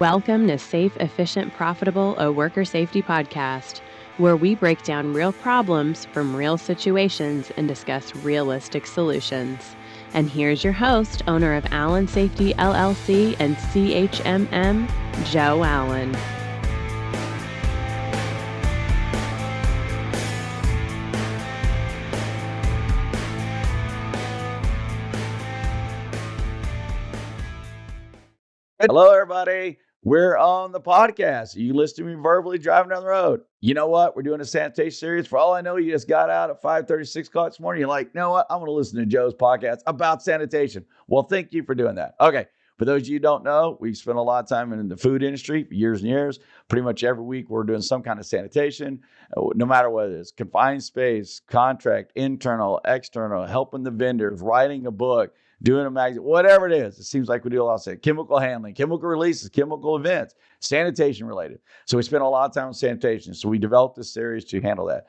Welcome to Safe, Efficient, Profitable, a Worker Safety Podcast, where we break down real problems from real situations and discuss realistic solutions. And here's your host, owner of Allen Safety LLC and CHMM, Joe Allen. Hello, everybody. We're on the podcast. You listen to me verbally driving down the road. You know what? We're doing a sanitation series. For all I know, you just got out at 5:30, 6 o'clock this morning. You're like, you know what? I'm going to listen to Joe's podcast about sanitation. Well, thank you for doing that. Okay. For those of you who don't know, we've spent a lot of time in the food industry for years and years. Pretty much every week, we're doing some kind of sanitation, no matter what it is. Confined space, contract, internal, external, helping the vendors, writing a book, doing a magazine, whatever it is. It seems like we do a lot of stuff. Chemical handling, chemical releases, chemical events, sanitation related. So we spent a lot of time on sanitation. So we developed this series to handle that.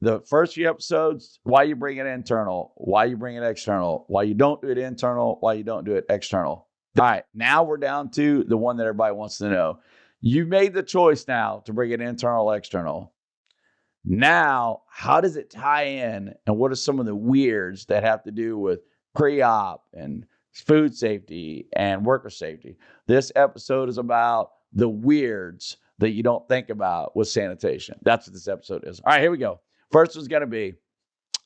The first few episodes, why you bring it internal, why you bring it external, why you don't do it internal, why you don't do it external. All right, now we're down to the one that everybody wants to know. You made the choice now to bring it internal, external. Now, how does it tie in? And what are some of the weirds that have to do with pre-op and food safety and worker safety? This episode is about the weirds that you don't think about with sanitation. That's what this episode is. All right, here we go. First one's going to be,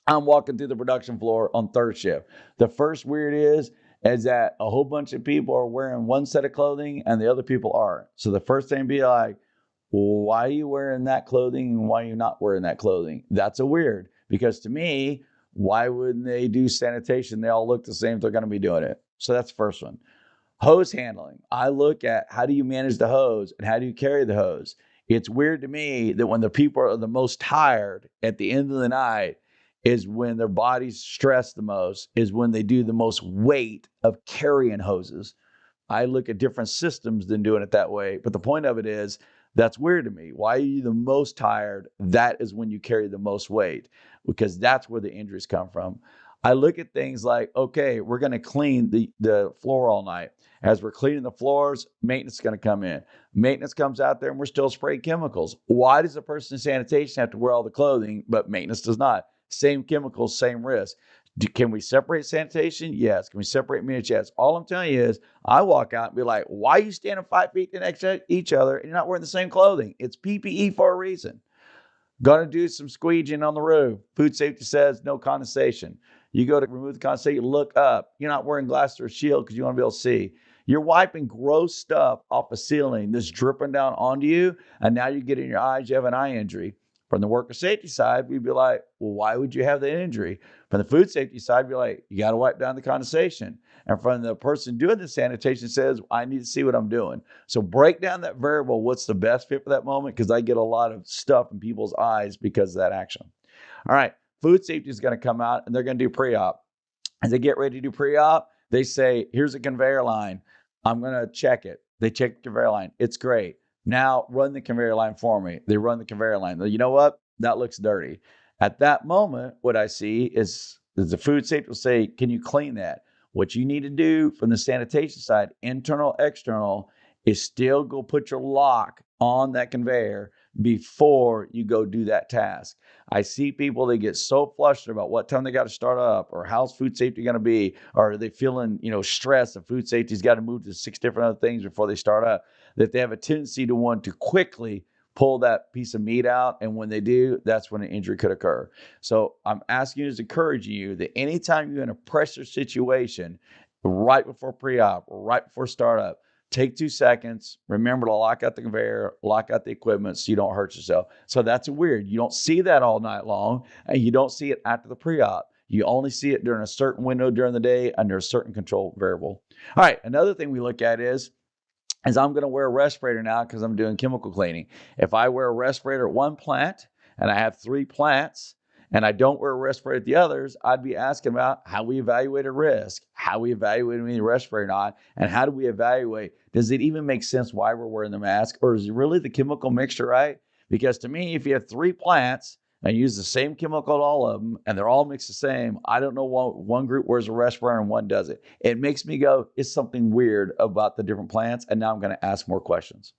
I'm walking through the production floor on third shift. The first weird is that a whole bunch of people are wearing one set of clothing and the other people aren't. So the first thing be like, well, why are you wearing that clothing and why are you not wearing that clothing? That's a weird, because to me, why wouldn't they do sanitation? They all look the same if they're going to be doing it. So that's the first one. Hose handling. I look at how do you manage the hose and how do you carry the hose? It's weird to me that when the people are the most tired at the end of the night is when their bodies stress the most, is when they do the most weight of carrying hoses. I look at different systems than doing it that way. But the point of it is, that's weird to me. Why are you the most tired? That is when you carry the most weight, because that's where the injuries come from. I look at things like, okay, we're going to clean the floor all night. As we're cleaning the floors, maintenance is going to come in. Maintenance comes out there and we're still spraying chemicals. Why does the person in sanitation have to wear all the clothing, but maintenance does not? Same chemicals, same risk. Can we separate sanitation? Yes. Can we separate minutes? Yes. All I'm telling you is I walk out and be like, why are you standing 5 feet next to each other and you're not wearing the same clothing? It's PPE for a reason. Going to do some squeegeeing on the roof. Food safety says no condensation. You go to remove the condensation, look up. You're not wearing glass or shield because you want to be able to see. You're wiping gross stuff off a ceiling that's dripping down onto you, and now you get in your eyes, you have an eye injury. From the worker safety side, we'd be like, well, why would you have that injury? From the food safety side, we'd be like, you got to wipe down the condensation. And from the person doing the sanitation says, I need to see what I'm doing. So break down that variable. What's the best fit for that moment? Because I get a lot of stuff in people's eyes because of that action. All right. Food safety is going to come out and they're going to do pre-op. As they get ready to do pre-op, they say, here's a conveyor line. I'm going to check it. They check the conveyor line. It's great. Now run the conveyor line for me. They run the conveyor line. You know what? That looks dirty. At that moment, what I see is the food safety will say, can you clean that? What you need to do from the sanitation side, internal, external, is still go put your lock on that conveyor before you go do that task. I see people, they get so flustered about what time they got to start up or how's food safety going to be, or are they feeling, stressed that food safety's got to move to 6 different other things before they start up, that they have a tendency to want to quickly pull that piece of meat out. And when they do, that's when an injury could occur. So I'm asking you, to encourage you that anytime you're in a pressure situation, right before pre-op, right before startup, take 2 seconds, remember to lock out the conveyor, lock out the equipment so you don't hurt yourself. So that's weird. You don't see that all night long, and you don't see it after the pre-op. You only see it during a certain window during the day under a certain control variable. All right, another thing we look at is I'm going to wear a respirator now because I'm doing chemical cleaning. If I wear a respirator at one plant and I have 3 plants, and I don't wear a respirator at the others, I'd be asking about how we evaluate a risk, how we evaluate the respirator or not, and how do we evaluate, does it even make sense why we're wearing the mask, or is it really the chemical mixture, right? Because to me, if you have 3 plants and use the same chemical in all of them, and they're all mixed the same, I don't know why one group wears a respirator and one doesn't. It makes me go, it's something weird about the different plants, and now I'm going to ask more questions.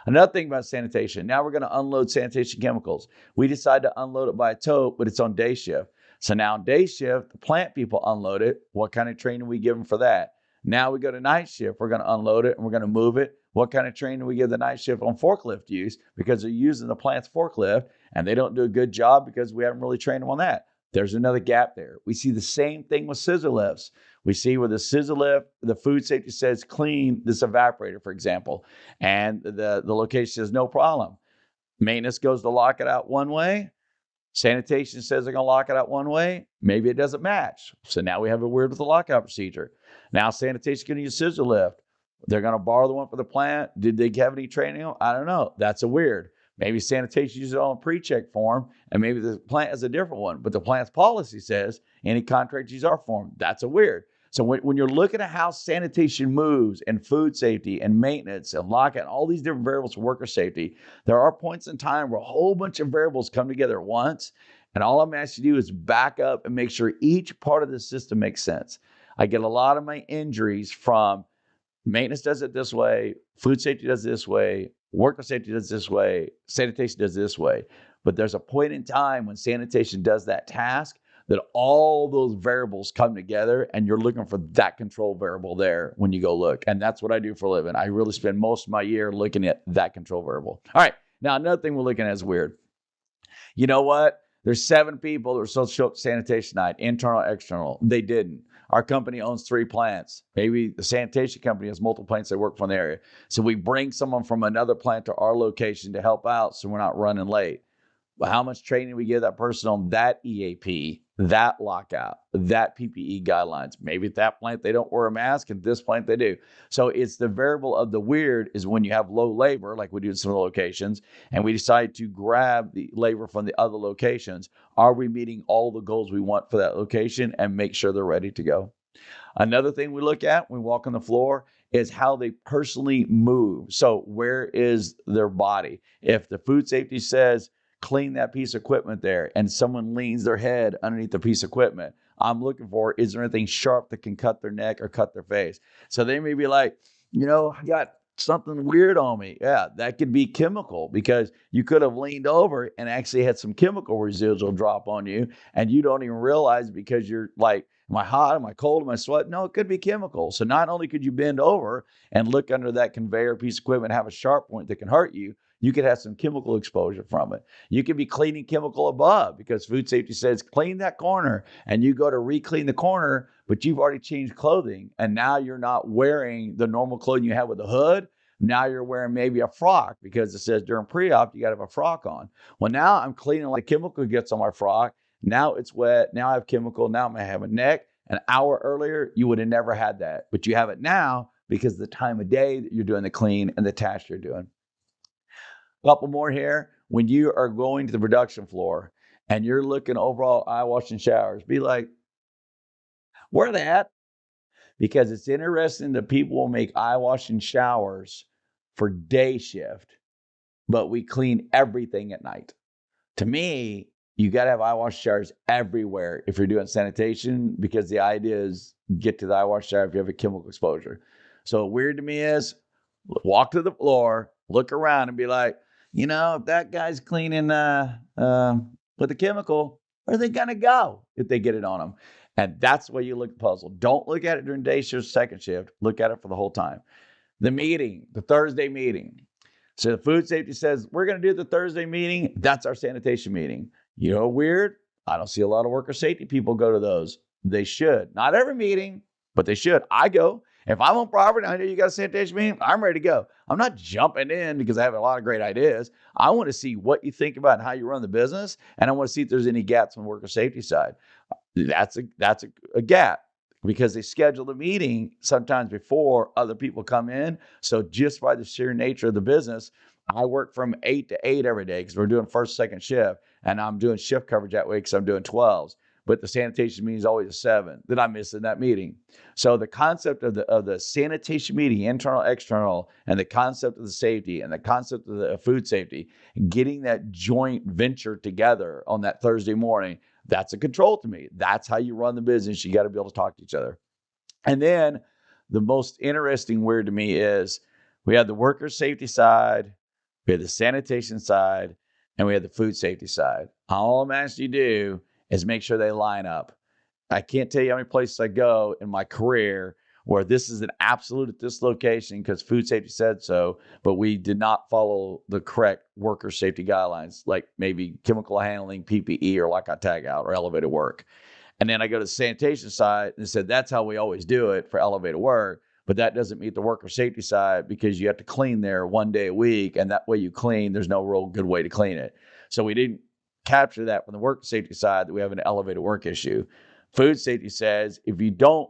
Another thing about sanitation, now we're going to unload sanitation chemicals. We decide to unload it by a tote, but it's on day shift. So now on day shift, the plant people unload it. What kind of training we give them for that? Now we go to night shift, we're going to unload it and we're going to move it. What kind of training we give the night shift on forklift use? Because they're using the plant's forklift and they don't do a good job because we haven't really trained them on that. There's another gap there. We see the same thing with scissor lifts. We see with the scissor lift, the food safety says clean this evaporator, for example, and the location says no problem. Maintenance goes to lock it out one way. Sanitation says they're going to lock it out one way. Maybe it doesn't match. So now we have a weird with the lockout procedure. Now sanitation is going to use scissor lift. They're going to borrow the one for the plant. Did they have any training? I don't know. That's a weird. Maybe sanitation uses it on a pre-check form, and maybe the plant has a different one. But the plant's policy says any contract use our form. That's a weird. So when you're looking at how sanitation moves and food safety and maintenance and lockout, all these different variables for worker safety, there are points in time where a whole bunch of variables come together at once. And all I'm asking you to do is back up and make sure each part of the system makes sense. I get a lot of my injuries from maintenance does it this way, food safety does it this way, worker safety does it this way, sanitation does it this way. But there's a point in time when sanitation does that task that all those variables come together and you're looking for that control variable there when you go look. And that's what I do for a living. I really spend most of my year looking at that control variable. All right. Now, another thing we're looking at is weird. You know what? There's 7 people that were supposed to show up to sanitation night, internal, external. They didn't. Our company owns 3 plants. Maybe the sanitation company has multiple plants that work from the area. So we bring someone from another plant to our location to help out so we're not running late. But how much training we give that person on that EAP, that lockout, that PPE guidelines? Maybe at that plant they don't wear a mask, and this plant they do. So it's the variable of the weird is when you have low labor, like we do in some of the locations, and we decide to grab the labor from the other locations. Are we meeting all the goals we want for that location and make sure they're ready to go? Another thing we look at when we walk on the floor is how they personally move. So where is their body? If the food safety says, clean that piece of equipment there, and someone leans their head underneath the piece of equipment, I'm looking for, is there anything sharp that can cut their neck or cut their face? So they may be like, I got something weird on me. Yeah, that could be chemical because you could have leaned over and actually had some chemical residual drop on you and you don't even realize because you're like, am I hot? Am I cold? Am I sweating? No, it could be chemical. So not only could you bend over and look under that conveyor piece of equipment and have a sharp point that can hurt you, you could have some chemical exposure from it. You could be cleaning chemical above because food safety says clean that corner, and you go to re-clean the corner, but you've already changed clothing, and now you're not wearing the normal clothing you have with the hood. Now you're wearing maybe a frock because it says during pre-op you got to have a frock on. Well, now I'm cleaning like chemical gets on my frock. Now it's wet. Now I have chemical. Now I'm going to have a neck. An hour earlier, you would have never had that, but you have it now because of the time of day that you're doing the clean and the task you're doing. Couple more here. When you are going to the production floor and you're looking overall eye wash and showers, be like, where are they at? Because it's interesting that people will make eye wash and showers for day shift, but we clean everything at night. To me, you got to have eye wash showers everywhere if you're doing sanitation, because the idea is get to the eye wash shower if you have a chemical exposure. So weird to me is walk to the floor, look around and be like, if that guy's cleaning with a chemical, where are they going to go if they get it on them? And that's the way you look at the puzzle. Don't look at it during day shift, second shift. Look at it for the whole time. The meeting, the Thursday meeting. So the food safety says, we're going to do the Thursday meeting. That's our sanitation meeting. Weird? I don't see a lot of worker safety people go to those. They should. Not every meeting, but they should. I go. If I'm on property, I know you got a sanitation meeting, I'm ready to go. I'm not jumping in because I have a lot of great ideas. I want to see what you think about and how you run the business, and I want to see if there's any gaps on the worker safety side. That's a gap because they schedule the meeting sometimes before other people come in. So just by the sheer nature of the business, I work from 8 to 8 every day because we're doing first, second shift, and I'm doing shift coverage that way because I'm doing 12s. but the sanitation meeting is always a 7. Then I'm missing that meeting. So the concept of the sanitation meeting, internal, external, and the concept of the safety and the concept of the food safety, getting that joint venture together on that Thursday morning, that's a control to me. That's how you run the business. You got to be able to talk to each other. And then the most interesting word to me is we have the worker safety side, we have the sanitation side, and we have the food safety side. All I'm asking you to do is make sure they line up. I can't tell you how many places I go in my career where this is an absolute at this location because food safety said so, but we did not follow the correct worker safety guidelines, like maybe chemical handling, PPE, or lockout tag out, or elevated work. And then I go to the sanitation side and said, that's how we always do it for elevated work. But that doesn't meet the worker safety side because you have to clean there 1 day a week. And that way you clean, there's no real good way to clean it. So we didn't capture that from the worker safety side that we have an elevated work issue. Food safety says, if you don't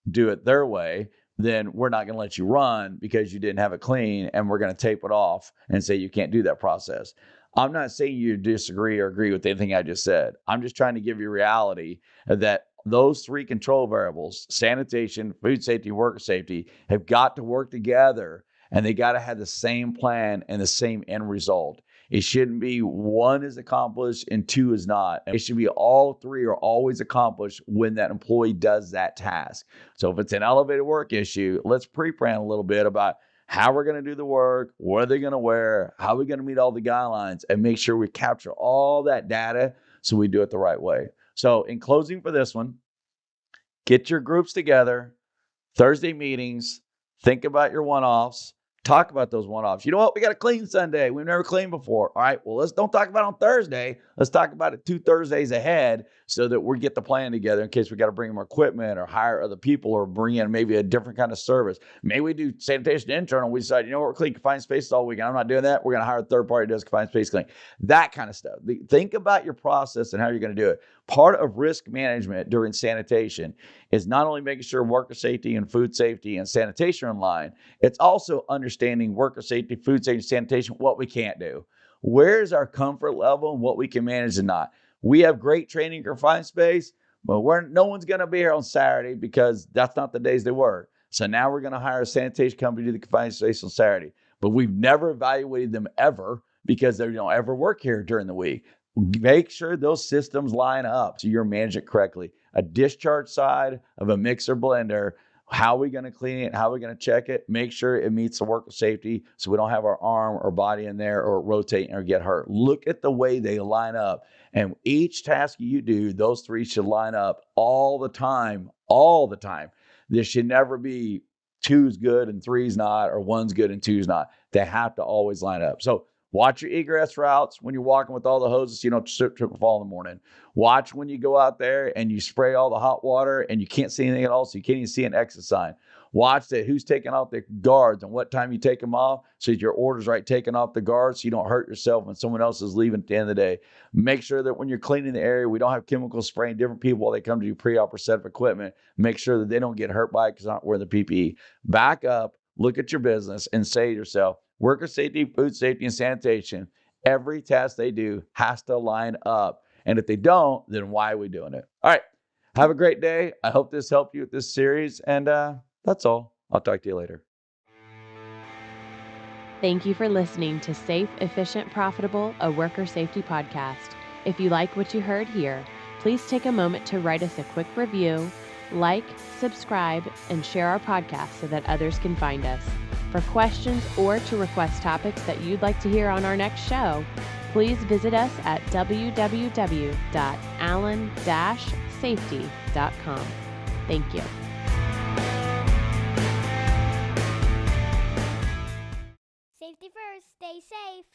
do it their way, then we're not going to let you run because you didn't have it clean, and we're going to tape it off and say you can't do that process. I'm not saying you disagree or agree with anything I just said. I'm just trying to give you reality that those 3 control variables, sanitation, food safety, worker safety, have got to work together, and they got to have the same plan and the same end result. It shouldn't be 1 is accomplished and 2 is not. It should be all 3 are always accomplished when that employee does that task. So if it's an elevated work issue, let's pre-plan a little bit about how we're going to do the work, what are they going to wear, how are we going to meet all the guidelines, and make sure we capture all that data so we do it the right way. So in closing for this one, get your groups together, Thursday meetings, think about your one-offs, talk about those one-offs. You know what? We got to clean Sunday. We've never cleaned before. All right, well, let's don't talk about it on Thursday. Let's talk about it 2 Thursdays ahead so that we get the plan together in case we got to bring more equipment or hire other people or bring in maybe a different kind of service. Maybe we do sanitation internal. We decide, you know what, we're cleaning confined spaces all weekend. I'm not doing that. We're going to hire a third party that does confined space cleaning. That kind of stuff. Think about your process and how you're going to do it. Part of risk management during sanitation is not only making sure worker safety and food safety and sanitation are in line, it's also understanding worker safety, food safety, sanitation, what we can't do. Where's our comfort level and what we can manage and not? We have great training in confined space, but no one's going to be here on Saturday because that's not the days they work. So now we're going to hire a sanitation company to do the confined space on Saturday. But we've never evaluated them ever because they don't ever work here during the week. Make sure those systems line up so you're managing it correctly. A discharge side of a mixer blender, how are we going to clean it? How are we going to check it? Make sure it meets the worker safety so we don't have our arm or body in there or rotate or get hurt. Look at the way they line up. And each task you do, those 3 should line up all the time, all the time. There should never be 2's good and 3's not, or 1's good and 2's not. They have to always line up. So watch your egress routes when you're walking with all the hoses so you don't trip and fall in the morning. Watch when you go out there and you spray all the hot water and you can't see anything at all, so you can't even see an exit sign. Watch that who's taking off the guards and what time you take them off so that your order's right taking off the guards so you don't hurt yourself when someone else is leaving at the end of the day. Make sure that when you're cleaning the area, we don't have chemicals spraying different people while they come to do pre-op or set of equipment. Make sure that they don't get hurt by it because they're not wearing the PPE. Back up, look at your business and say to yourself, worker safety, food safety, and sanitation, every task they do has to line up. And if they don't, then why are we doing it? All right. Have a great day. I hope this helped you with this series. And that's all. I'll talk to you later. Thank you for listening to Safe, Efficient, Profitable, a worker safety podcast. If you like what you heard here, please take a moment to write us a quick review, like, subscribe, and share our podcast so that others can find us. For questions or to request topics that you'd like to hear on our next show, please visit us at www.allen-safety.com. Thank you. Safety first, stay safe.